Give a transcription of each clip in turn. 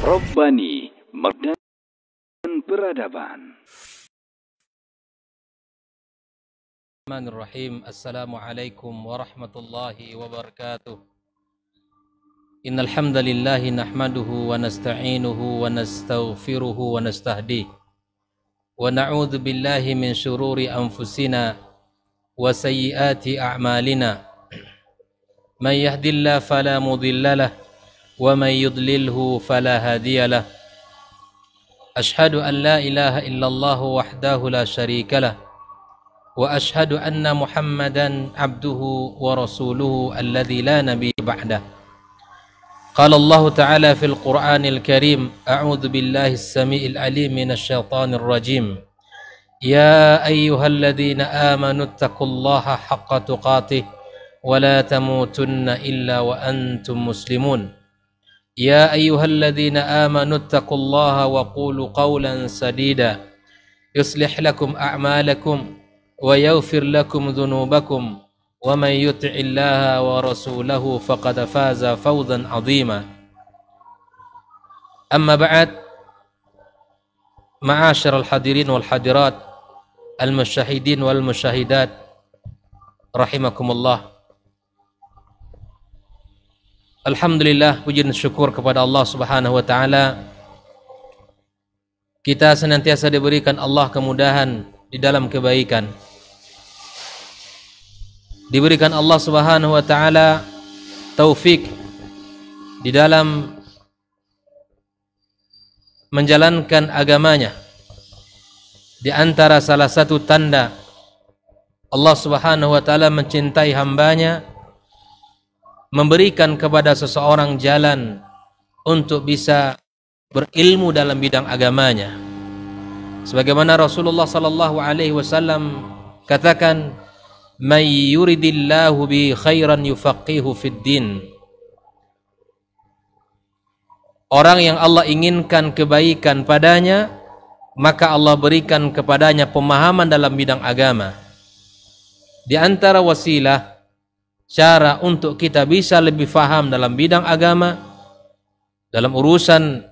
Robbani dan peradaban. Bismillahirrahmanirrahim. Assalamualaikum warahmatullahi wabarakatuh. Innal hamdalillah nahmaduhu wa nasta'inuhu wa nastaghfiruhu wa nastahdihi wa na'udzu billahi min shururi anfusina wa sayyiati a'malina. Man yahdihillahu fala mudilla lahu wa man yudlilhu fala hadiya lahu. Ashhadu an la ilaha illallah wahdahu la syarika lahu wa ashhadu anna Muhammadan abduhu wa rasuluhu alladzi la nabiyya ba'dah. Qala Allah Ta'ala fil Qur'anil Karim, a'udzu billahi as-sami'il 'alim minasy syaithanir rajim. Ya ayyuhalladzina amanu taqullaha haqqa tuqatih wa la tamutunna illa wa antum muslimun. Ya ayyuhalladzina amanu taqullaha wa qulu qawlan sadida yuslih lakum a'malakum wa yaghfir lakum dhunubakum wa man yuti'illaha wa rasulahu faqad faza fawzan 'azima. Amma ba'd, ma'asyiral hadirin wal hadirat, al musyahidin wal musyahidat rahimakumullah. Alhamdulillah, puji dan syukur kepada Allah Subhanahu wa taala. Kita senantiasa diberikan Allah kemudahan di dalam kebaikan. Diberikan Allah Subhanahu wa taala taufik di dalam menjalankan agamanya. Di antara salah satu tanda Allah Subhanahu wa taala mencintai hambanya, memberikan kepada seseorang jalan untuk bisa berilmu dalam bidang agamanya. Sebagaimana Rasulullah sallallahu alaihi wasallam katakan, "May yuridillahu bi khairan yufaqihu fid din." Orang yang Allah inginkan kebaikan padanya, maka Allah berikan kepadanya pemahaman dalam bidang agama. Di antara wasilah cara untuk kita bisa lebih faham dalam bidang agama, dalam urusan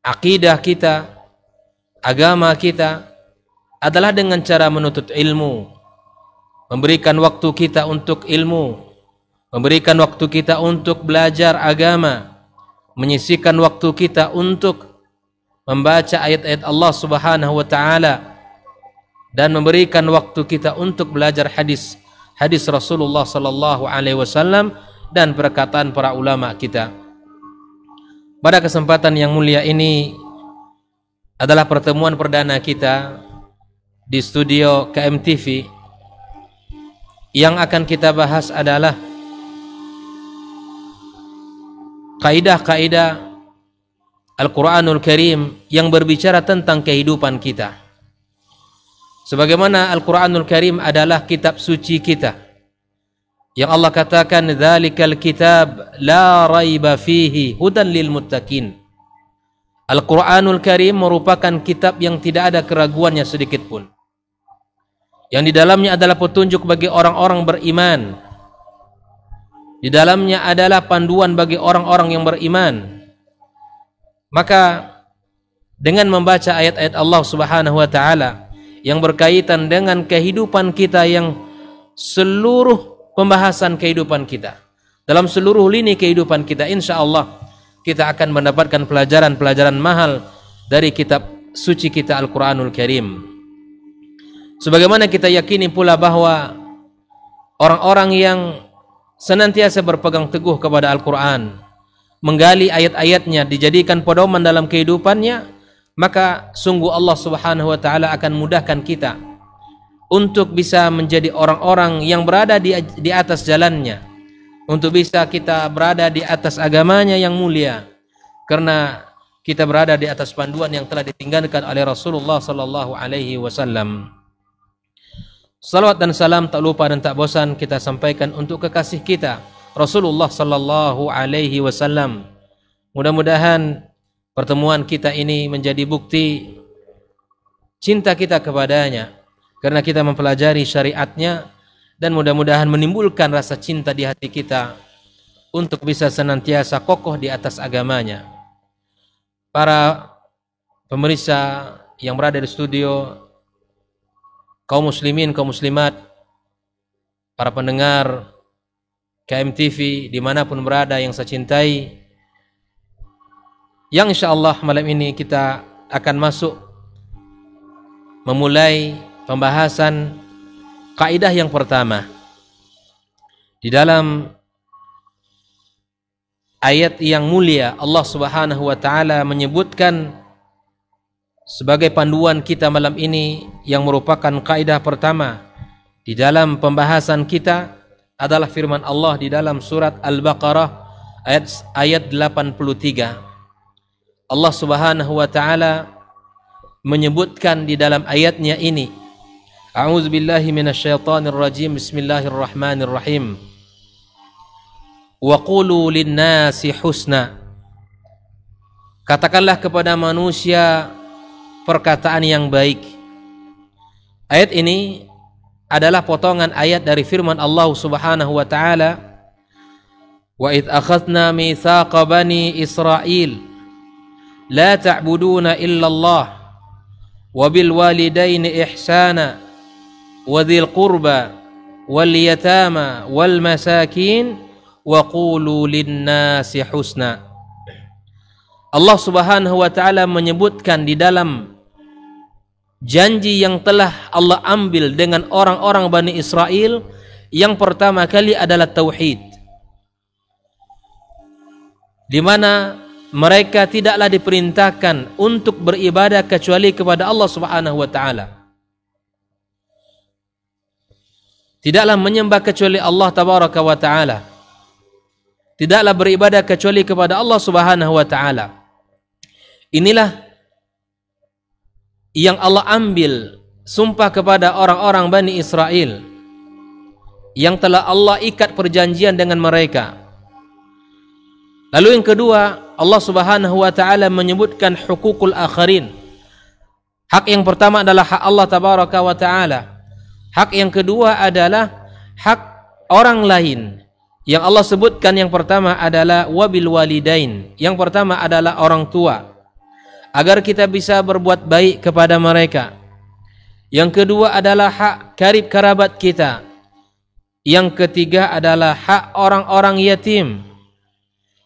akidah kita, agama kita, adalah dengan cara menuntut ilmu, memberikan waktu kita untuk ilmu, memberikan waktu kita untuk belajar agama, menyisihkan waktu kita untuk membaca ayat-ayat Allah Subhanahu wa taala, dan memberikan waktu kita untuk belajar hadis Rasulullah sallallahu alaihi wasallam dan perkataan para ulama kita. Pada kesempatan yang mulia ini adalah pertemuan perdana kita di studio KMTV. Yang akan kita bahas adalah kaidah-kaidah Al-Quranul Karim yang berbicara tentang kehidupan kita. Sebagaimana Al-Quranul Karim adalah kitab suci kita, yang Allah katakan, "Dzalikal kitab la raiba fihi hudan lil muttaqin." Al-Quranul Karim merupakan kitab yang tidak ada keraguannya sedikit pun, yang di dalamnya adalah petunjuk bagi orang-orang beriman. Di dalamnya adalah panduan bagi orang-orang yang beriman. Maka dengan membaca ayat-ayat Allah Subhanahu wa taala yang berkaitan dengan kehidupan kita, yang seluruh pembahasan kehidupan kita, dalam seluruh lini kehidupan kita, insya Allah kita akan mendapatkan pelajaran-pelajaran mahal dari kitab suci kita Al-Quranul Karim. Sebagaimana kita yakini pula bahwa orang-orang yang senantiasa berpegang teguh kepada Al-Quran, menggali ayat-ayatnya, dijadikan pedoman dalam kehidupannya, maka sungguh Allah Subhanahu wa taala akan mudahkan kita untuk bisa menjadi orang-orang yang berada di atas jalannya, untuk bisa kita berada di atas agamanya yang mulia, karena kita berada di atas panduan yang telah ditinggalkan oleh Rasulullah sallallahu alaihi wasallam. Salawat dan salam tak lupa dan tak bosan kita sampaikan untuk kekasih kita Rasulullah sallallahu alaihi wasallam. Mudah-mudahan pertemuan kita ini menjadi bukti cinta kita kepadanya, karena kita mempelajari syariatnya, dan mudah-mudahan menimbulkan rasa cinta di hati kita untuk bisa senantiasa kokoh di atas agamanya. para pemirsa yang berada di studio, kaum muslimin, kaum muslimat, para pendengar KMTV dimanapun berada yang saya cintai, yang insyaallah malam ini kita akan masuk memulai pembahasan kaidah yang pertama di dalam ayat yang mulia. Allah Subhanahu wa taala menyebutkan sebagai panduan kita malam ini yang merupakan kaidah pertama di dalam pembahasan kita adalah firman Allah di dalam surat Al-Baqarah ayat 83. Allah Subhanahu wa taala menyebutkan di dalam ayatnya ini, A'udzubillahi minasyaitonir rajim, bismillahirrahmanirrahim. Wa qulu lin-nasi husna. Katakanlah kepada manusia perkataan yang baik. Ayat ini adalah potongan ayat dari firman Allah Subhanahu wa taala, wa id akhadna mitsaqa bani Israil la ta'buduna illallah wa bil walidaini ihsana wa dzil qurba wal yatama wal masakin wa qulu lin-nasi husna. Allah Subhanahu wa taala menyebutkan di dalam janji yang telah Allah ambil dengan orang-orang Bani Israel, yang pertama kali adalah tauhid, di mana mereka tidaklah diperintahkan untuk beribadah kecuali kepada Allah Subhanahu wa taala. Tidaklah menyembah kecuali Allah tabaraka wa taala. Tidaklah beribadah kecuali kepada Allah Subhanahu wa taala. Inilah yang Allah ambil sumpah kepada orang-orang Bani Israel yang telah Allah ikat perjanjian dengan mereka. Lalu yang kedua, Allah Subhanahu wa taala menyebutkan hukukul akharin. Hak yang pertama adalah hak Allah tabaraka wa taala. Hak yang kedua adalah hak orang lain. Yang Allah sebutkan yang pertama adalah wabil walidain. Yang pertama adalah orang tua, agar kita bisa berbuat baik kepada mereka. Yang kedua adalah hak karib kerabat kita. Yang ketiga adalah hak orang-orang yatim.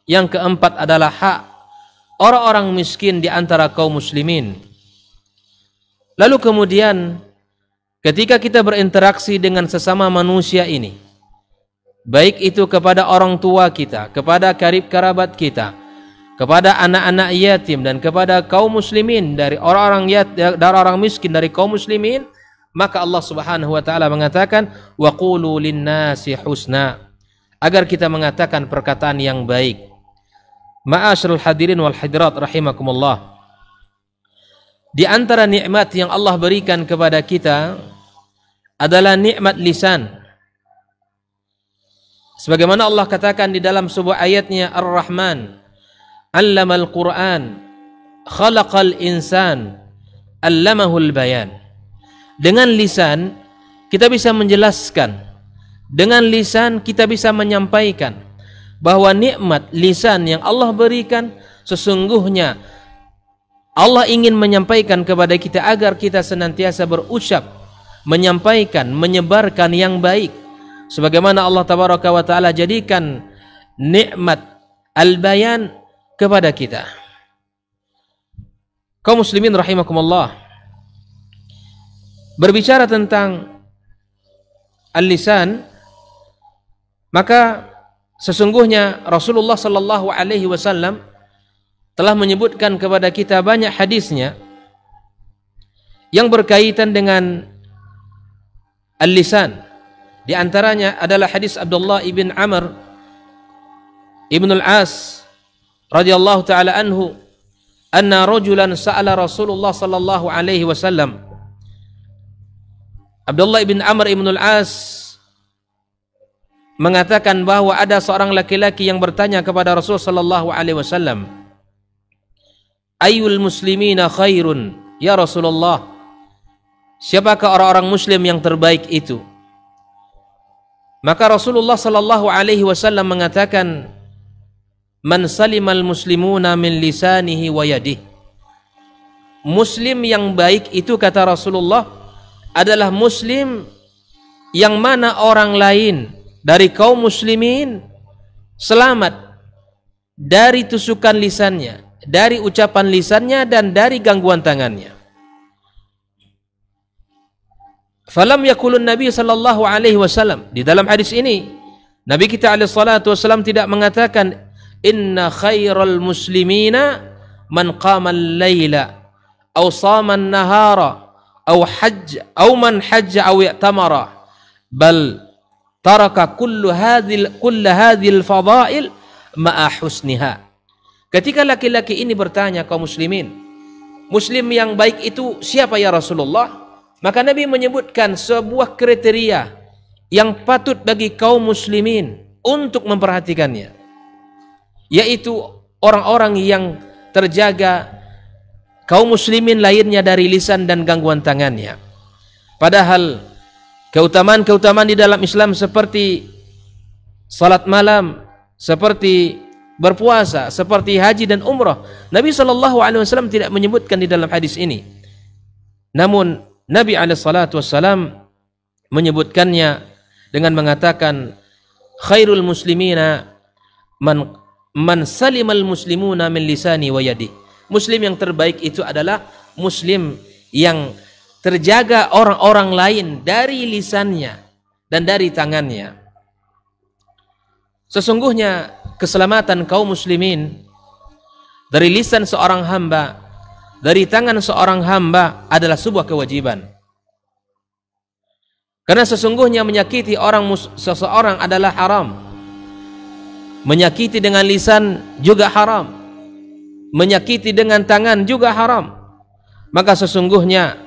Yang keempat adalah hak orang-orang miskin di antara kaum muslimin. Lalu kemudian ketika kita berinteraksi dengan sesama manusia ini, baik itu kepada orang tua kita, kepada karib kerabat kita, kepada anak-anak yatim, dan kepada kaum muslimin dari orang miskin dari kaum muslimin, maka Allah Subhanahu wa taala mengatakan wa qulu lin-nasi husna, agar kita mengatakan perkataan yang baik. Ma'asyiral hadirin wal hadirat rahimakumullah. Di antara nikmat yang Allah berikan kepada kita adalah nikmat lisan. Sebagaimana Allah katakan di dalam sebuah ayatnya, Ar-Rahman Allamal Quran khalaqal insan allamahul bayan. Dengan lisan kita bisa menjelaskan, dengan lisan kita bisa menyampaikan bahwa nikmat lisan yang Allah berikan sesungguhnya Allah ingin menyampaikan kepada kita agar kita senantiasa berucap, menyampaikan, menyebarkan yang baik. Sebagaimana Allah tabaraka wa taala jadikan nikmat al-bayan kepada kita. Kaum muslimin rahimakumullah, berbicara tentang al-lisan, maka sesungguhnya Rasulullah sallallahu alaihi wasallam telah menyebutkan kepada kita banyak hadisnya yang berkaitan dengan al-lisan. Di antaranya adalah hadis Abdullah ibn Amr ibn al-As radhiyallahu taala anhu, anna rajulan sa'ala Rasulullah sallallahu alaihi wasallam. Abdullah ibn Amr ibn al-As mengatakan bahwa ada seorang laki-laki yang bertanya kepada Rasul sallallahu alaihi wasallam, ayyul muslimina khairun ya Rasulullah, siapakah orang-orang muslim yang terbaik itu? Maka Rasulullah sallallahu alaihi wasallam mengatakan, man salimal muslimuna min lisanihi wa yadihi. Muslim yang baik itu, kata Rasulullah, adalah muslim yang mana orang lain dari kaum muslimin selamat dari tusukan lisannya, dari ucapan lisannya, dan dari gangguan tangannya. Falam yakulun Nabi sallallahu alaihi wasallam, di dalam hadis ini Nabi kita alaihi salatu wasallam tidak mengatakan inna khairal muslimina man qama al-laila aw sama an-nahara aw hajj aw man hajja aw i'tamara, bal taraka kullu hadhil fadail ma'a husniha. Ketika laki-laki ini bertanya kaum muslimin, muslim yang baik itu siapa ya Rasulullah? Maka Nabi menyebutkan sebuah kriteria yang patut bagi kaum muslimin untuk memperhatikannya, yaitu orang-orang yang terjaga kaum muslimin lainnya dari lisan dan gangguan tangannya. Padahal keutamaan-keutamaan di dalam Islam seperti salat malam, seperti berpuasa, seperti haji dan umrah, Nabi SAW tidak menyebutkan di dalam hadis ini. Namun Nabi SAW menyebutkannya dengan mengatakan khairul muslimina man salimal muslimuna min lisani wa yadi. Muslim yang terbaik itu adalah muslim yang terjaga orang-orang lain dari lisannya dan dari tangannya. Sesungguhnya keselamatan kaum muslimin dari lisan seorang hamba, dari tangan seorang hamba adalah sebuah kewajiban. Karena sesungguhnya menyakiti seseorang adalah haram. Menyakiti dengan lisan juga haram. Menyakiti dengan tangan juga haram. Maka sesungguhnya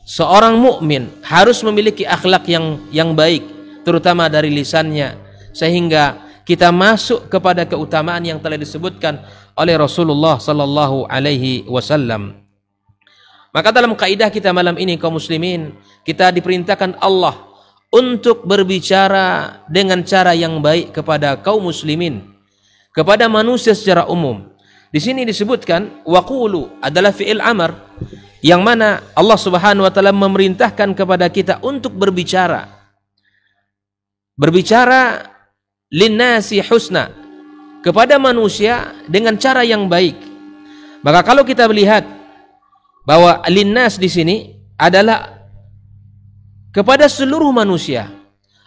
seorang mukmin harus memiliki akhlak yang baik, terutama dari lisannya, sehingga kita masuk kepada keutamaan yang telah disebutkan oleh Rasulullah sallallahu alaihi wasallam. Maka dalam kaidah kita malam ini kaum muslimin, kita diperintahkan Allah untuk berbicara dengan cara yang baik kepada kaum muslimin, kepada manusia secara umum. Di sini disebutkan waqulu adalah fi'il amr, yang mana Allah Subhanahu wa taala memerintahkan kepada kita untuk berbicara. Berbicara linnasi husna, kepada manusia dengan cara yang baik. Maka kalau kita melihat bahwa linnas di sini adalah kepada seluruh manusia,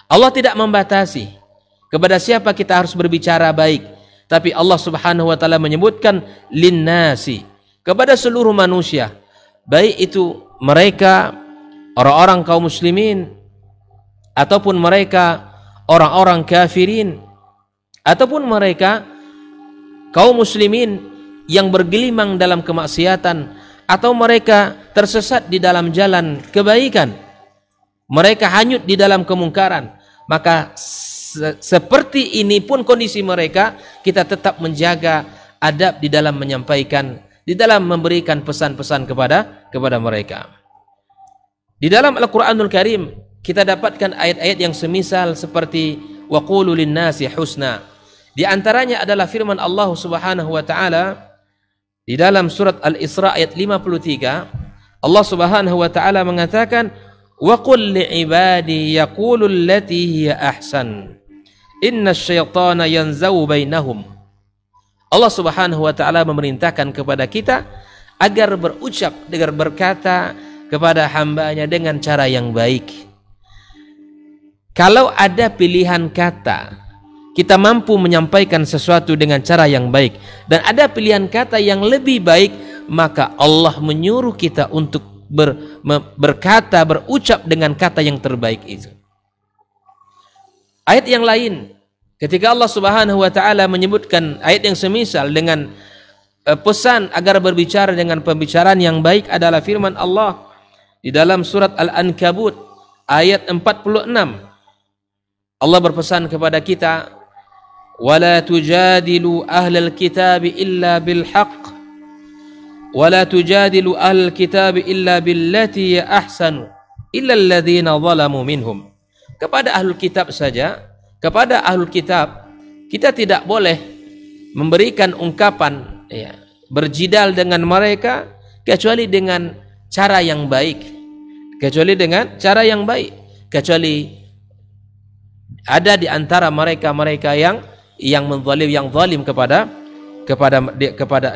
Allah tidak membatasi kepada siapa kita harus berbicara baik, tapi Allah Subhanahu wa taala menyebutkan linnasi, kepada seluruh manusia, baik itu mereka orang-orang kaum muslimin ataupun mereka orang-orang kafirin, ataupun mereka kaum muslimin yang bergelimang dalam kemaksiatan, atau mereka tersesat di dalam jalan kebaikan, mereka hanyut di dalam kemungkaran. Maka seperti ini pun kondisi mereka, kita tetap menjaga adab di dalam menyampaikan, di dalam memberikan pesan-pesan kepada mereka. Di dalam Al-Quranul Karim kita dapatkan ayat-ayat yang semisal seperti waqulu linnasi husna. Di antaranya adalah firman Allah Subhanahu wa taala di dalam surat Al-Isra ayat 53. Allah Subhanahu wa taala mengatakan wa qul li'ibadi yaqulu allati hiya ahsan innasyaitana yanzau bainahum. Allah Subhanahu wa taala memerintahkan kepada kita agar berucap, agar berkata kepada hambanya dengan cara yang baik. Kalau ada pilihan kata, kita mampu menyampaikan sesuatu dengan cara yang baik, dan ada pilihan kata yang lebih baik, maka Allah menyuruh kita untuk berkata, berucap dengan kata yang terbaik itu. Ayat yang lain, ketika Allah Subhanahu wa taala menyebutkan ayat yang semisal dengan pesan agar berbicara dengan pembicaraan yang baik, adalah firman Allah di dalam surat Al-Ankabut ayat 46. Allah berpesan kepada kita, ولا تجادلوا أهل الكتاب إلا بالحق ولا تجادلوا أهل الكتاب إلا بالتي أحسن إلا الذين ظلموا منهم. Kepada ahlul kitab saja, kepada ahlul kitab kita tidak boleh memberikan ungkapan, ya, berjidal dengan mereka kecuali dengan cara yang baik, kecuali ada di antara mereka yang menzalim, yang zalim kepada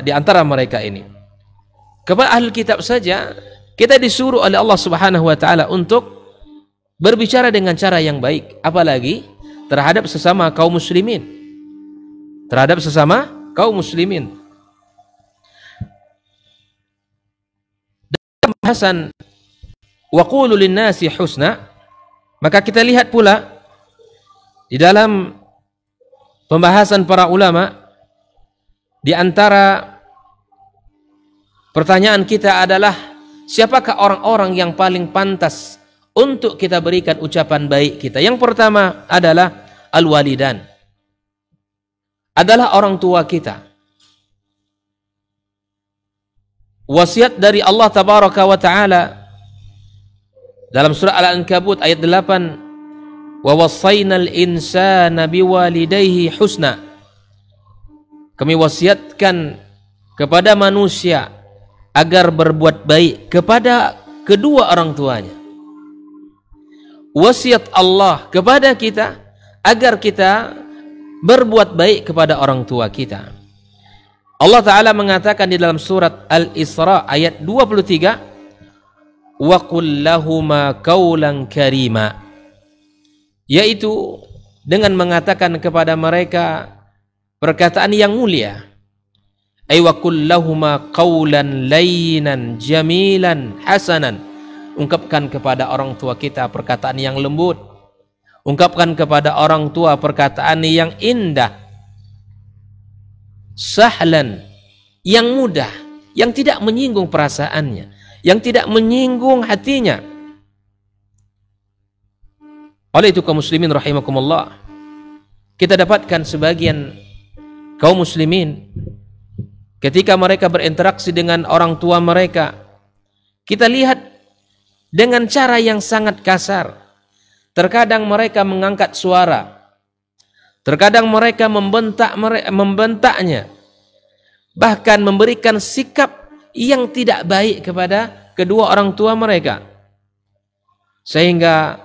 di antara mereka ini. Kepada ahli kitab saja kita disuruh oleh Allah Subhanahu wa taala untuk berbicara dengan cara yang baik, apalagi terhadap sesama kaum muslimin. Dalam bahasan wa qulu lin-nasi husna, maka kita lihat pula di dalam pembahasan para ulama, di antara pertanyaan kita adalah siapakah orang-orang yang paling pantas untuk kita berikan ucapan baik kita. Yang pertama adalah al-walidan, adalah orang tua kita. Wasiat dari Allah Tabaraka wa Ta'ala dalam surah Al-Ankabut ayat 8, wa wassaynal insana biwalidayhi husna. Kami wasiatkan kepada manusia agar berbuat baik kepada kedua orang tuanya. Wasiat Allah kepada kita agar kita berbuat baik kepada orang tua kita. Allah Ta'ala mengatakan di dalam surat Al-Isra ayat 23, wa qul lahuma qawlan karima, yaitu dengan mengatakan kepada mereka perkataan yang mulia. Ay wa qul lahuma qawlan layyinan jamilan hasanan, ungkapkan kepada orang tua kita perkataan yang lembut, ungkapkan kepada orang tua perkataan yang indah, sahlan, yang mudah, yang tidak menyinggung perasaannya, yang tidak menyinggung hatinya. Oleh itu kaum muslimin rahimakumullah, kita dapatkan sebagian kaum muslimin ketika mereka berinteraksi dengan orang tua mereka, kita lihat dengan cara yang sangat kasar. Terkadang mereka mengangkat suara, terkadang mereka membentaknya, bahkan memberikan sikap yang tidak baik kepada kedua orang tua mereka, sehingga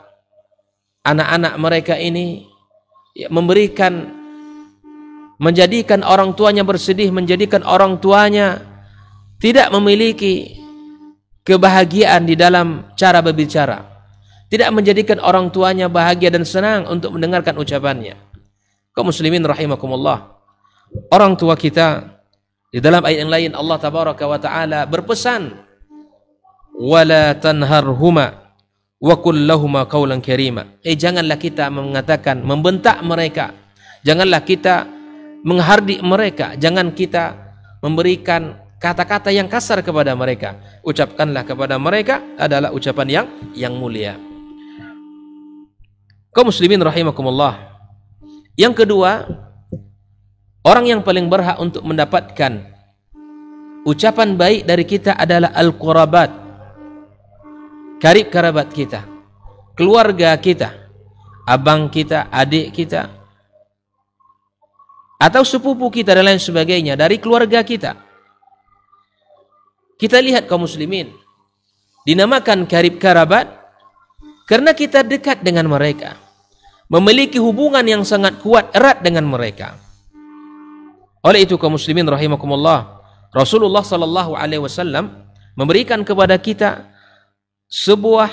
anak-anak mereka ini menjadikan orang tuanya bersedih, menjadikan orang tuanya tidak memiliki kebahagiaan di dalam cara berbicara, tidak menjadikan orang tuanya bahagia dan senang untuk mendengarkan ucapannya. Kaum muslimin rahimakumullah, orang tua kita di dalam ayat yang lain Allah Tabaraka wa Ta'ala berpesan, wala tanharhuma wa qul lahuma qawlan karima. Janganlah kita mengatakan, membentak mereka, janganlah kita menghardik mereka, jangan kita memberikan kata-kata yang kasar kepada mereka. Ucapkanlah kepada mereka adalah ucapan yang mulia. Kaum muslimin rahimakumullah, yang kedua, orang yang paling berhak untuk mendapatkan ucapan baik dari kita adalah al-qurabat, karib kerabat kita, keluarga kita, abang kita, adik kita, atau sepupu kita dan lain sebagainya dari keluarga kita. Kita lihat kaum muslimin dinamakan karib kerabat karena kita dekat dengan mereka, memiliki hubungan yang sangat kuat, erat dengan mereka. Oleh itu kaum muslimin rahimakumullah, Rasulullah sallallahu alaihi wasallam memberikan kepada kita sebuah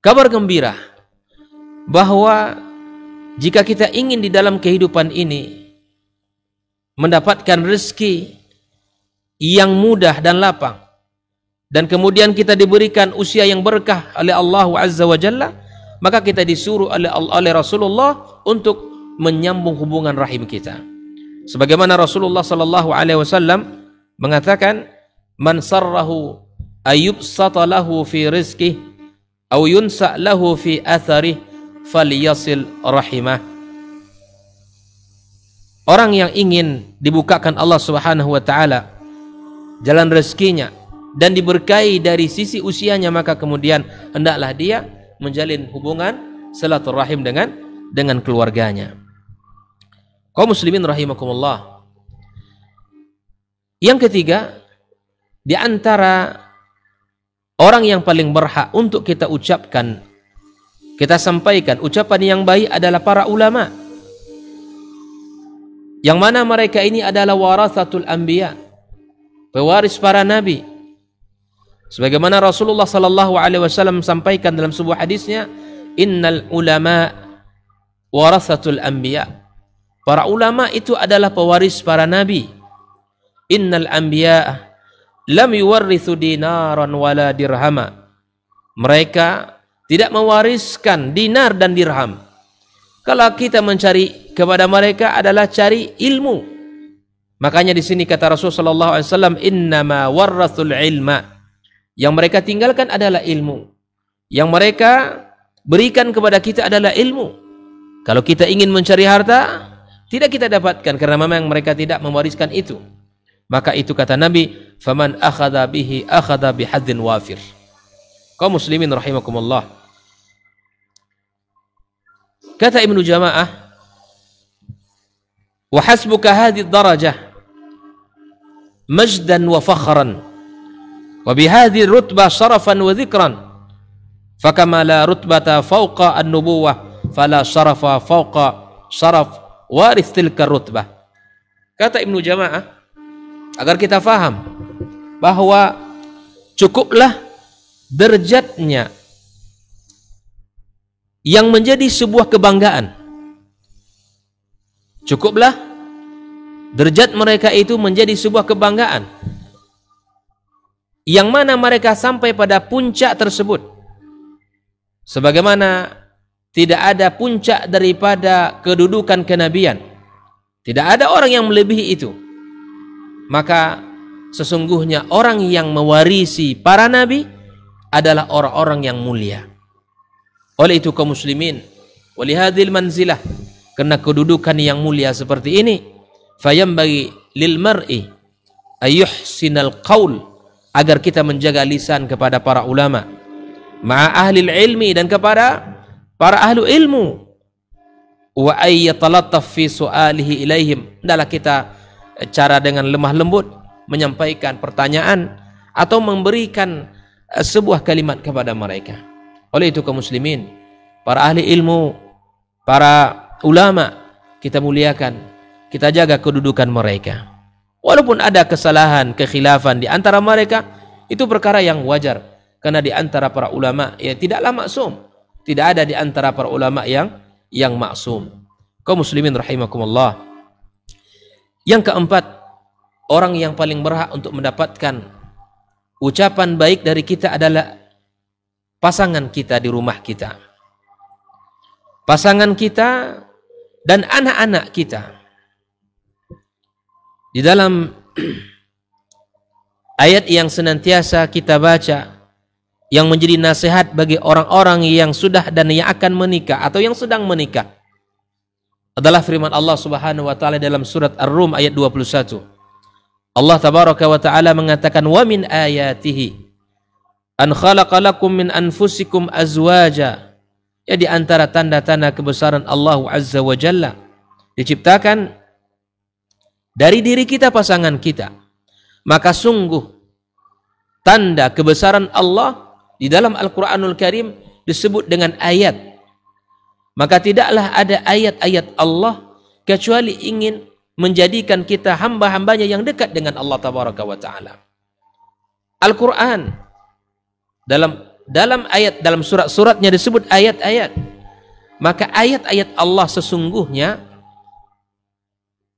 kabar gembira bahwa jika kita ingin di dalam kehidupan ini mendapatkan rezeki yang mudah dan lapang, dan kemudian kita diberikan usia yang berkah oleh Allah Azza wa Jalla, maka kita disuruh oleh Rasulullah untuk menyambung hubungan rahim kita. Sebagaimana Rasulullah sallallahu alaihi wasallam mengatakan, man sarrahu ayubsata lahu fi rizqihi aw yunsa lahu fi atharihi falyasil rahimah. Orang yang ingin dibukakan Allah Subhanahu wa taala jalan rezekinya dan diberkahi dari sisi usianya, maka kemudian hendaklah dia menjalin hubungan silaturahim dengan keluarganya. Kaum muslimin rahimakumullah. Yang ketiga, di antara orang yang paling berhak untuk kita ucapkan, kita sampaikan ucapan yang baik adalah para ulama. Yang mana mereka ini adalah warathatul anbiya, pewaris para nabi. Sebagaimana Rasulullah sallallahu alaihi wasallam sampaikan dalam sebuah hadisnya, innal ulama warathatul anbiya. Para ulama itu adalah pewaris para nabi. Innal anbiya lam yuwarrithu dinaran wala dirhama. Mereka tidak mewariskan dinar dan dirham. Kalau kita mencari kepada mereka adalah cari ilmu. Makanya di sini kata Rasulullah sallallahu alaihi wasallam, innama warrathul ilma. Yang mereka tinggalkan adalah ilmu. Yang mereka berikan kepada kita adalah ilmu. Kalau kita ingin mencari harta, tidak kita dapatkan karena memang mereka tidak mewariskan itu. Maka itu kata Nabi, faman akhadha bihi akhadha bihadzin wafir. Kaum muslimin rahimakumullah. Kata Ibnu Jamaah, wa hasbuka hadhihi darajah majdan wa fakhran wa bihadhihi rutbah sharafan wa dhikran fakama la rutbata fawqa an-nubuwah fala sharafa fawqa sharaf waris tilka rutbah. Kata Ibnu Jamaah, agar kita faham bahwa cukuplah derajatnya yang menjadi sebuah kebanggaan. Cukuplah derajat mereka itu menjadi sebuah kebanggaan, yang mana mereka sampai pada puncak tersebut. Sebagaimana tidak ada puncak daripada kedudukan kenabian, tidak ada orang yang melebihi itu. Maka sesungguhnya orang yang mewarisi para nabi adalah orang-orang yang mulia. Oleh itu kaum muslimin, walihadil manzilah, karena kedudukan yang mulia seperti ini, fayambagi lil mar'i ayyuhsinal qaul, agar kita menjaga lisan kepada para ulama, ma'a ahlil ilmi, dan kepada para ahlu ilmu, wa ayyatalattaf fi su'alihi ilaihim, hendaklah kita cara dengan lemah lembut menyampaikan pertanyaan atau memberikan sebuah kalimat kepada mereka. Oleh itu kaum muslimin, para ahli ilmu, para ulama, kita muliakan, kita jaga kedudukan mereka. Walaupun ada kesalahan, kekhilafan di antara mereka, itu perkara yang wajar, karena di antara para ulama ya tidaklah maksum. Tidak ada di antara para ulama yang maksum. Kaum muslimin rahimakumullah. Yang keempat, orang yang paling berhak untuk mendapatkan ucapan baik dari kita adalah pasangan kita di rumah kita. Pasangan kita dan anak-anak kita. Di dalam ayat yang senantiasa kita baca, yang menjadi nasihat bagi orang-orang yang sudah dan yang akan menikah atau yang sedang menikah, adalah firman Allah Subhanahu wa taala dalam surat Ar-Rum ayat 21. Allah tabaraka wa taala mengatakan, wa min ayatihi an khalaqa lakum min anfusikum azwaja. Ya, di antara tanda-tanda kebesaran Allah Azza wa Jalla, diciptakan dari diri kita pasangan kita. Maka sungguh tanda kebesaran Allah di dalam Al-Quranul Karim disebut dengan ayat. Maka tidaklah ada ayat-ayat Allah kecuali ingin menjadikan kita hamba-hambanya yang dekat dengan Allah Tabaraka wa Ta'ala. Al-Quran dalam ayat, dalam surat-suratnya disebut ayat-ayat. Maka ayat-ayat Allah sesungguhnya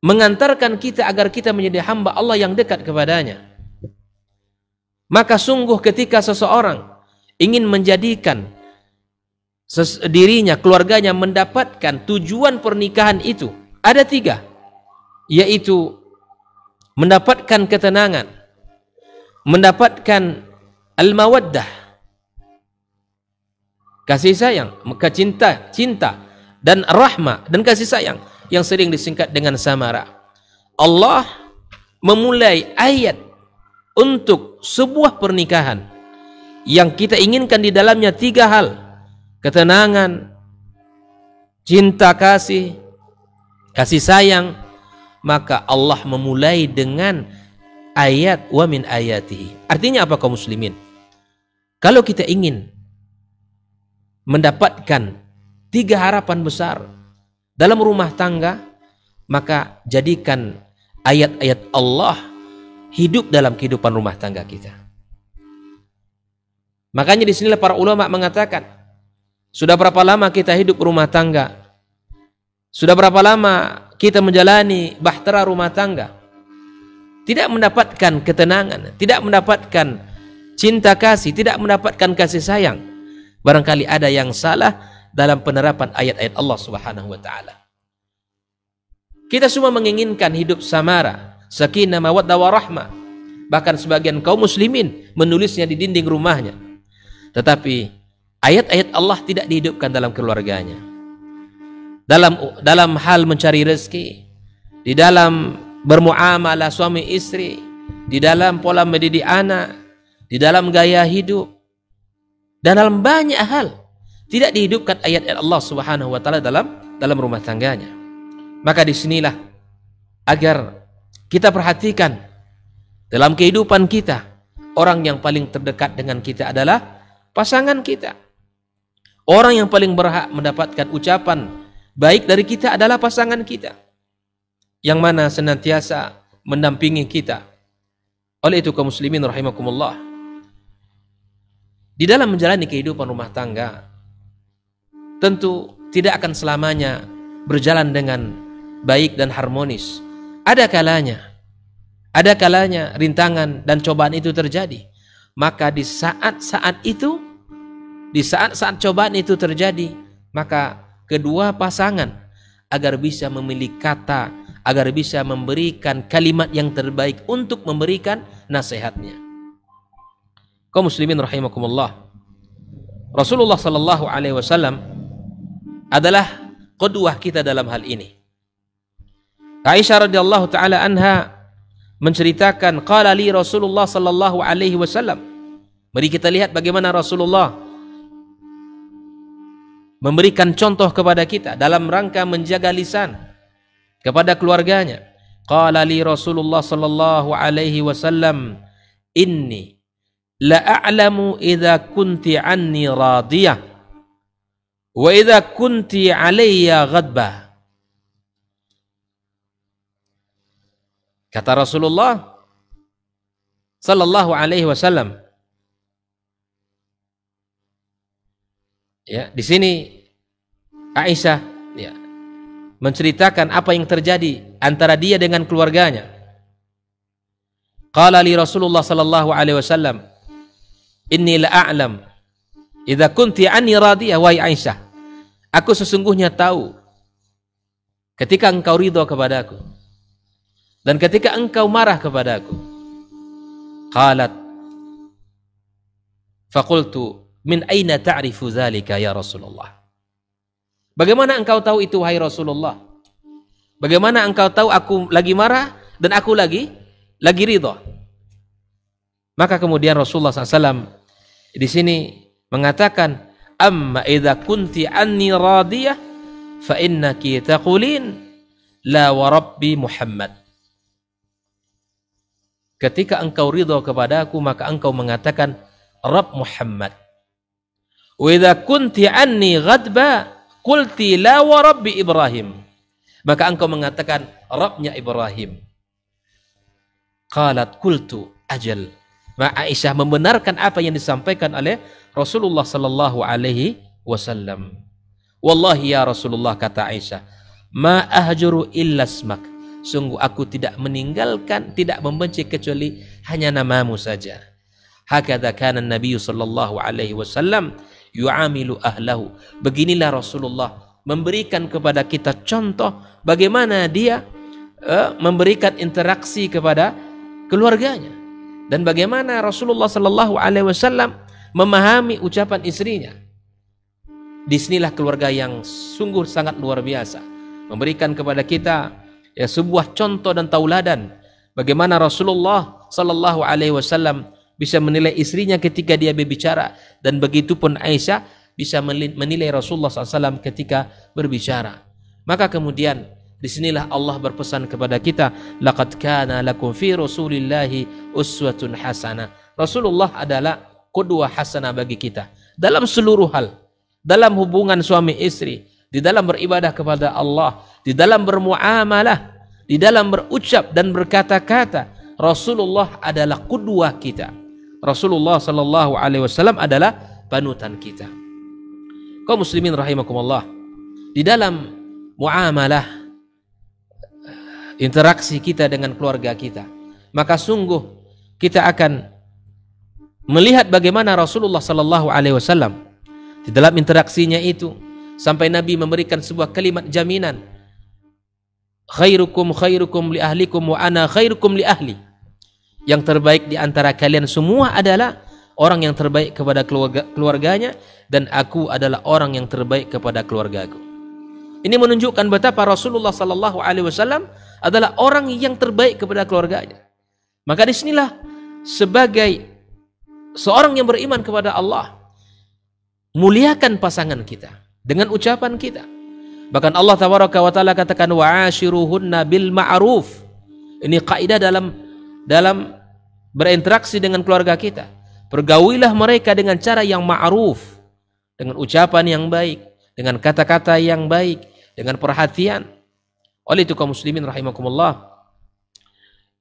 mengantarkan kita agar kita menjadi hamba Allah yang dekat kepadanya. Maka sungguh ketika seseorang ingin menjadikan dirinya, keluarganya mendapatkan tujuan pernikahan itu, ada 3, yaitu mendapatkan ketenangan, mendapatkan al-mawaddah, kasih sayang, cinta, dan rahmah, dan kasih sayang yang sering disingkat dengan samara. Allah memulai ayat untuk sebuah pernikahan yang kita inginkan di dalamnya 3 hal: ketenangan, cinta kasih, kasih sayang, maka Allah memulai dengan ayat wa min ayatihi. Artinya apa kaum muslimin? Kalau kita ingin mendapatkan 3 harapan besar dalam rumah tangga, maka jadikan ayat-ayat Allah hidup dalam kehidupan rumah tangga kita. Makanya di sinilah para ulama mengatakan, sudah berapa lama kita hidup rumah tangga? Sudah berapa lama kita menjalani bahtera rumah tangga? Tidak mendapatkan ketenangan, tidak mendapatkan cinta kasih, tidak mendapatkan kasih sayang. Barangkali ada yang salah dalam penerapan ayat-ayat Allah Subhanahu wa taala. Kita semua menginginkan hidup samara, sakinah, mawaddah warahmah. Bahkan sebagian kaum muslimin menulisnya di dinding rumahnya. Tetapi ayat-ayat Allah tidak dihidupkan dalam keluarganya. Dalam hal mencari rezeki, di dalam bermuamalah suami istri, di dalam pola mendidik anak, di dalam gaya hidup, dan dalam banyak hal tidak dihidupkan ayat-ayat Allah Subhanahu wa taala dalam rumah tangganya. Maka disinilah agar kita perhatikan dalam kehidupan kita, orang yang paling terdekat dengan kita adalah pasangan kita. Orang yang paling berhak mendapatkan ucapan baik dari kita adalah pasangan kita, yang mana senantiasa mendampingi kita. Oleh itu kaum muslimin rahimakumullah, di dalam menjalani kehidupan rumah tangga, tentu tidak akan selamanya berjalan dengan baik dan harmonis. Ada kalanya rintangan dan cobaan itu terjadi. Maka di saat-saat cobaan itu terjadi, maka kedua pasangan agar bisa memilih kata, agar bisa memberikan kalimat yang terbaik untuk memberikan nasihatnya. Kaum muslimin rahimakumullah, Rasulullah sallallahu alaihi wasallam adalah qudwah kita dalam hal ini. Aisyah radhiyallahu taala anha menceritakan, qala li Rasulullah sallallahu alaihi wasallam. Mari kita lihat bagaimana Rasulullah memberikan contoh kepada kita dalam rangka menjaga lisan kepada keluarganya. Qala li Rasulullah sallallahu alaihi wasallam, inni la a'lamu idza kunti anni radiyah wa idza kunti alayya ghadbah. Kata Rasulullah sallallahu alaihi wasallam, ya, di sini Aisyah ya menceritakan apa yang terjadi antara dia dengan keluarganya. Qala li Rasulullah sallallahu alaihi wasallam, inni la a'lam idza kunti anni radiyah, wahai Aisyah, aku sesungguhnya tahu ketika engkau ridha kepadaku dan ketika engkau marah kepadaku. Qalat faqultu min aina ta'rifu dzalika ya Rasulullah? Bagaimana engkau tahu itu wahai Rasulullah? Bagaimana engkau tahu aku lagi marah dan aku lagi ridha? Maka kemudian Rasulullah SAW di sini mengatakan, amma idza kunti anni radiyah fa innaki taqulin la wa rabbi Muhammad. Ketika engkau ridha kepadaku, maka engkau mengatakan Rabb Muhammad. Wa idza kunti anni ghadba qulti la wa rabbi Ibrahim. Maka engkau mengatakan Rabbnya Ibrahim. Qalat qultu ajal. Maka Aisyah membenarkan apa yang disampaikan oleh Rasulullah sallallahu alaihi wasallam. Wallahi ya Rasulullah, kata Aisyah, ma ahjuru illa ismak. Sungguh aku tidak meninggalkan, tidak membenci kecuali hanya namamu saja. Hakadha kana Nabi sallallahu alaihi wasallam yu'amilu ahlahu. Beginilah Rasulullah memberikan kepada kita contoh bagaimana dia memberikan interaksi kepada keluarganya, dan bagaimana Rasulullah sallallahu alaihi wasallam memahami ucapan istrinya. Disinilah keluarga yang sungguh sangat luar biasa, memberikan kepada kita ya sebuah contoh dan tauladan bagaimana Rasulullah sallallahu alaihi wasallam bisa menilai istrinya ketika dia berbicara, dan begitupun Aisyah bisa menilai Rasulullah SAW ketika berbicara. Maka kemudian Disinilah Allah berpesan kepada kita, laqad kana lakum fi Rasulillahi uswatun hasanah. Rasulullah adalah qudwah hasanah bagi kita dalam seluruh hal, dalam hubungan suami istri, di dalam beribadah kepada Allah, di dalam bermuamalah, di dalam berucap dan berkata-kata. Rasulullah adalah qudwah kita. Rasulullah sallallahu alaihi wasallam adalah panutan kita. Kaum muslimin rahimakumullah, di dalam muamalah, interaksi kita dengan keluarga kita, maka sungguh kita akan melihat bagaimana Rasulullah sallallahu alaihi wasallam di dalam interaksinya itu sampai Nabi memberikan sebuah kalimat jaminan, khairukum khairukum li ahlikum wa ana khairukum li ahli. Yang terbaik di antara kalian semua adalah orang yang terbaik kepada keluarganya, dan aku adalah orang yang terbaik kepada keluargaku. Ini menunjukkan betapa Rasulullah sallallahu alaihi wasallam adalah orang yang terbaik kepada keluarganya. Maka disinilah sebagai seorang yang beriman kepada Allah, muliakan pasangan kita dengan ucapan kita. Bahkan Allah tabaraka wa taala katakan wa'ashiruhunna bil ma'ruf. Ini kaidah dalam berinteraksi dengan keluarga kita. Pergaulilah mereka dengan cara yang ma'ruf, dengan ucapan yang baik, dengan kata-kata yang baik, dengan perhatian. Oleh itu kaum muslimin rahimakumullah,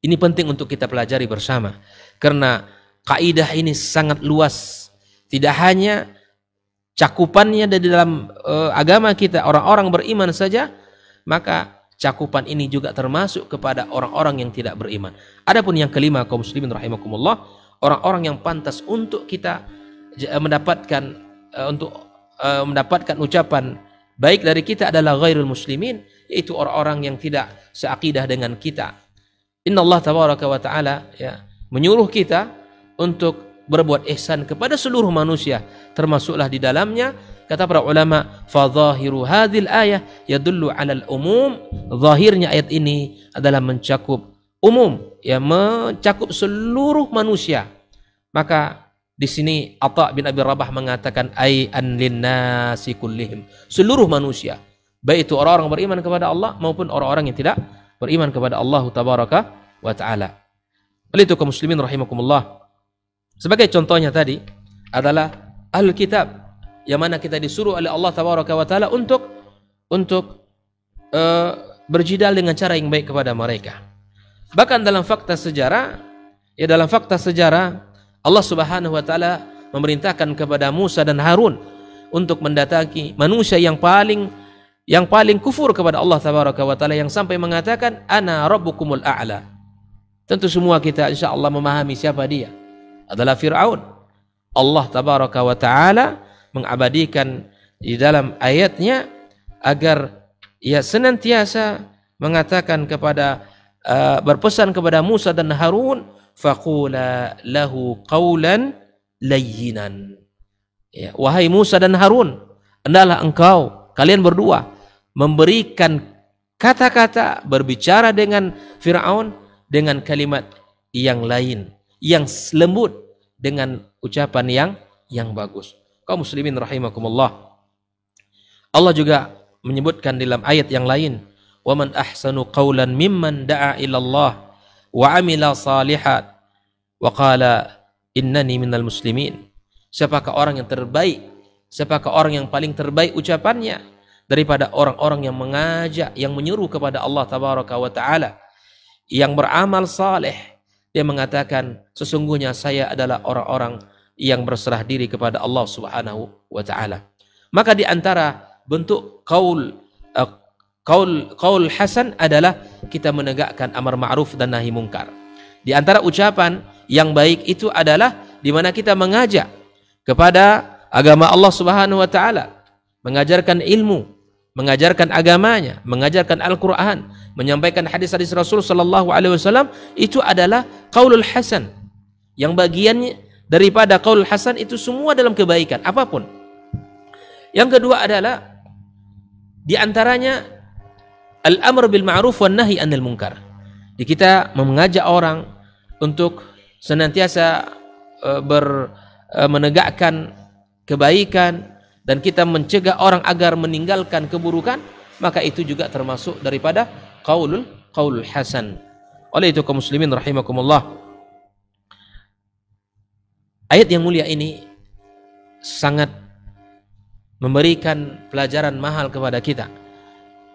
ini penting untuk kita pelajari bersama, karena kaidah ini sangat luas. Tidak hanya cakupannya di dalam agama kita orang-orang beriman saja, maka cakupan ini juga termasuk kepada orang-orang yang tidak beriman. Adapun yang kelima kaum muslimin rahimakumullah, orang-orang yang pantas untuk kita mendapatkan ucapan baik dari kita adalah ghairul muslimin, yaitu orang-orang yang tidak seakidah dengan kita. Innallaha tabaraka wa taala menyuruh kita untuk berbuat ihsan kepada seluruh manusia, termasuklah di dalamnya, kata para ulama, fa zahiru hadhil ayah yadullu 'alal umum. Zahirnya ayat ini adalah mencakup umum, mencakup seluruh manusia. Maka di sini Atha bin Abi Rabah mengatakan ai an linnasi kullihim, seluruh manusia, baik itu orang-orang beriman kepada Allah maupun orang-orang yang tidak beriman kepada Allah tabaraka wa taala. Oleh itu kaum muslimin rahimakumullah, sebagai contohnya tadi adalah ahlul kitab, yang mana kita disuruh oleh Allah tabaraka wa taala untuk berjidal dengan cara yang baik kepada mereka. Bahkan dalam fakta sejarah, Allah Subhanahu wa taala memerintahkan kepada Musa dan Harun untuk mendatangi manusia yang paling kufur kepada Allah tabaraka wa taala, yang sampai mengatakan ana rabbukumul a'la. Tentu semua kita insyaallah memahami siapa dia, adalah Fir'aun. Allah tabaraka wa taala mengabadikan di dalam ayatnya agar ia senantiasa mengatakan berpesan kepada Musa dan Harun, faqula lahu qawlan layyinan. Wahai Musa dan Harun, hendaklah kalian berdua memberikan kata-kata, berbicara dengan Fir'aun dengan kalimat yang lain, yang lembut, dengan ucapan yang bagus. Kaum muslimin rahimakumullah, Allah juga menyebutkan dalam ayat yang lain, wa man ahsanu qawlan mimman da'a ila Allah wa amila salihat wa qala innani minal muslimin. Siapakah orang yang terbaik, siapakah orang yang paling terbaik ucapannya daripada orang-orang yang mengajak, yang menyuruh kepada Allah tabaraka wa taala, yang beramal saleh, dia mengatakan sesungguhnya saya adalah orang-orang yang berserah diri kepada Allah Subhanahu wa taala. Maka di antara bentuk qaul hasan adalah kita menegakkan amar ma'ruf dan nahi mungkar. Di antara ucapan yang baik itu adalah di mana kita mengajak kepada agama Allah Subhanahu wa taala, mengajarkan ilmu, mengajarkan agamanya, mengajarkan Al-Qur'an, menyampaikan hadis-hadis Rasul sallallahu alaihi wasallam, itu adalah qaulul hasan. Yang bagiannya daripada qaul hasan itu semua dalam kebaikan apapun. Yang kedua adalah di antaranya al-amr bil ma'ruf wan nahi anil munkar. Kita mengajak orang untuk senantiasa menegakkan kebaikan, dan kita mencegah orang agar meninggalkan keburukan. maka itu juga termasuk daripada qaulul hasan. Oleh itu kaum muslimin rahimakumullah, ayat yang mulia ini sangat memberikan pelajaran mahal kepada kita,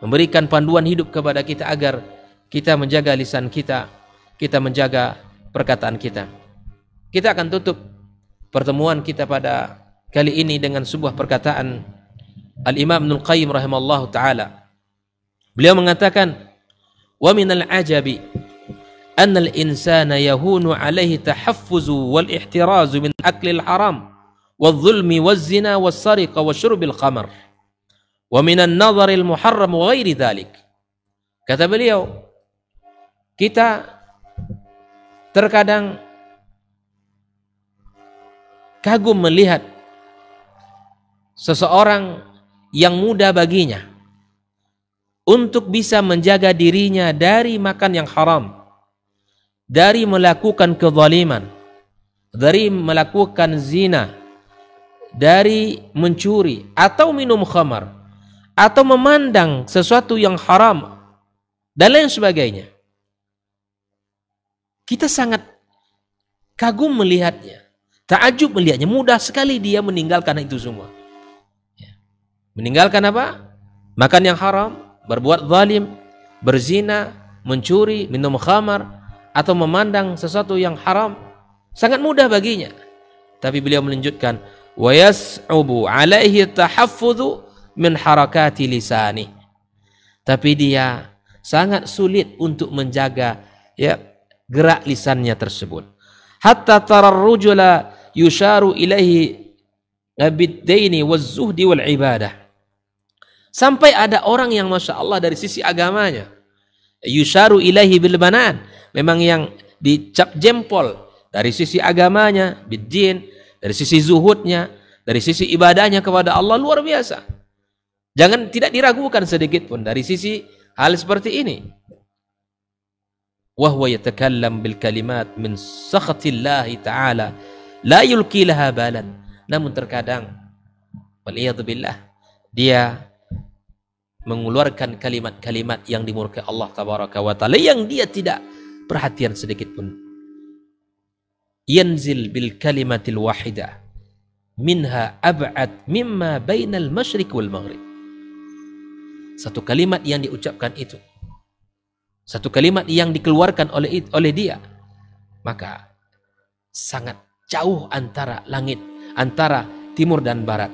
memberikan panduan hidup kepada kita agar kita menjaga lisan kita, kita menjaga perkataan kita. Kita akan tutup pertemuan kita pada kali ini dengan sebuah perkataan Al-Imam Ibnul Qayyim rahimallahu ta'ala. Beliau mengatakan, wa minal ajabi anna al-insana yahunu alaihi tahaffuzu wal ihtirazu min aklil haram wal zulmi wal zina wal sariqa wal syurbil khamar wa minan nazaril muharram wa ghairi dhalik. Kata beliau, kita terkadang kagum melihat seseorang yang mudah baginya untuk bisa menjaga dirinya dari makan yang haram, dari melakukan kezaliman, dari melakukan zina, dari mencuri atau minum khamar, atau memandang sesuatu yang haram dan lain sebagainya. Kita sangat kagum melihatnya, takjub melihatnya, mudah sekali dia meninggalkan itu semua. Meninggalkan apa? Makan yang haram, berbuat zalim, berzina, mencuri, minum khamar, atau memandang sesuatu yang haram, sangat mudah baginya. Tapi beliau melanjutkan, wa yas'ubu alaihi tahaffudhu min harakati lisani. Tapi dia sangat sulit untuk menjaga gerak lisannya tersebut. Hatta tarar rujula yusharu ilaihi bid-daini waz-zuhdi wal ibadah. Sampai ada orang yang Masya Allah dari sisi agamanya, yusharu ilaihi bil banan, memang yang dicap jempol dari sisi agamanya, bid-din, dari sisi zuhudnya, dari sisi ibadahnya kepada Allah, luar biasa. Jangan, tidak diragukan sedikit pun dari sisi hal seperti ini. Wa huwa yatakallam bil kalimat min sakhatillahi ta'ala la yulqi laha balan. Namun terkadang waliyadzubillah, dia mengeluarkan kalimat-kalimat yang dimurkai Allah tabaraka wa ta'ala, yang dia tidak perhatian sedikit pun. Yanzil bil kalimatil wahidah minha ab'ad mimma bainal masyriq wal maghrib. Satu kalimat yang diucapkan itu, satu kalimat yang dikeluarkan oleh dia, maka sangat jauh antara langit, antara timur dan barat.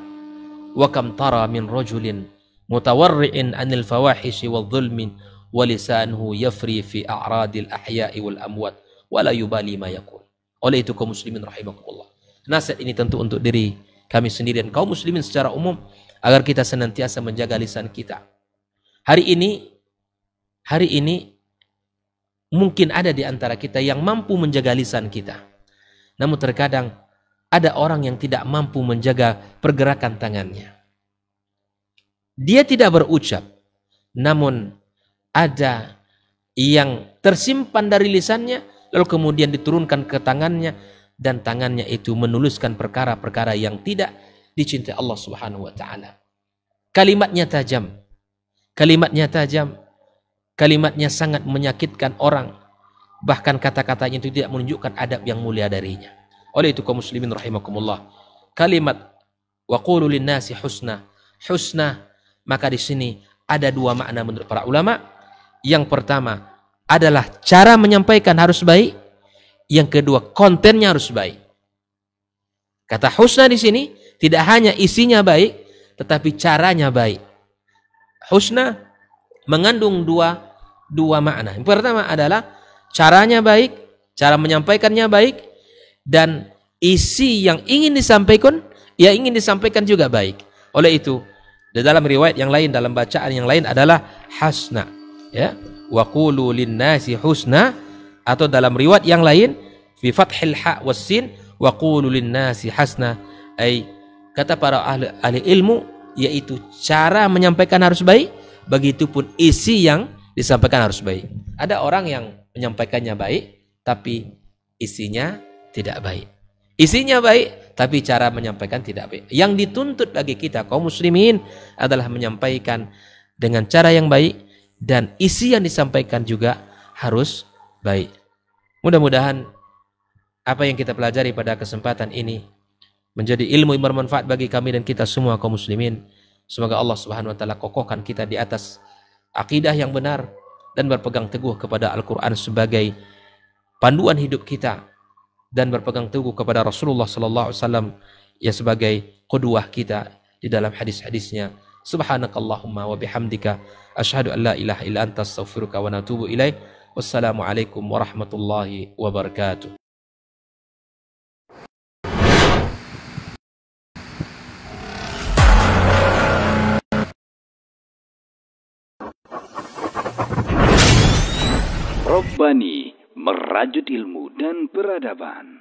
Wa kam tara min rajulin mutawarri'in anil fawahishi wal dhulmin wa lisanuhu yafri fi a'radil ahya'i wal amwat wa la yubali ma yaqul. Oleh itu kaum muslimin rahimakumullah, nasihat ini tentu untuk diri kami sendiri dan kaum muslimin secara umum, agar kita senantiasa menjaga lisan kita. Hari ini mungkin ada di antara kita yang mampu menjaga lisan kita. Namun terkadang ada orang yang tidak mampu menjaga pergerakan tangannya. Dia tidak berucap, namun ada yang tersimpan dari lisannya, lalu kemudian diturunkan ke tangannya, dan tangannya itu menuliskan perkara-perkara yang tidak dicintai Allah Subhanahu wa ta'ala. Kalimatnya tajam, kalimatnya sangat menyakitkan orang, bahkan kata-katanya itu tidak menunjukkan adab yang mulia darinya. Oleh itu kaum muslimin rahimakumullah, kalimat wa qulu linnasi husna, maka di sini ada dua makna menurut para ulama. Yang pertama adalah cara menyampaikan harus baik, yang kedua kontennya harus baik. Kata husna di sini tidak hanya isinya baik, tetapi caranya baik. Husna mengandung dua makna. Yang pertama adalah caranya baik, cara menyampaikannya baik, dan isi yang ingin disampaikan juga baik. Oleh itu, di dalam riwayat yang lain, dalam bacaan yang lain adalah hasna, ya, wa qulu linnasi husna, atau dalam riwayat yang lain fi fathil ha was sin wa qulu linnasi hasna, kata para ahli ilmu, yaitu cara menyampaikan harus baik, begitupun isi yang disampaikan harus baik. Ada orang yang menyampaikannya baik tapi isinya tidak baik. Isinya baik tapi cara menyampaikan tidak baik. Yang dituntut bagi kita kaum muslimin adalah menyampaikan dengan cara yang baik, dan isi yang disampaikan juga harus baik. Mudah-mudahan apa yang kita pelajari pada kesempatan ini menjadi ilmu yang bermanfaat bagi kami dan kita semua kaum muslimin. Semoga Allah Subhanahu wa taala kokohkan kita di atas akidah yang benar dan berpegang teguh kepada Al-Qur'an sebagai panduan hidup kita, dan berpegang teguh kepada Rasulullah sallallahu alaihi wasallam ya sebagai qudwah kita di dalam hadis-hadisnya. Subhanakallahumma wa bihamdika asyhadu an la ilaha illa anta astaghfiruka wa atubu ilaik. Wassalamualaikum warahmatullahi wabarakatuh. Robbani, merajut ilmu dan peradaban.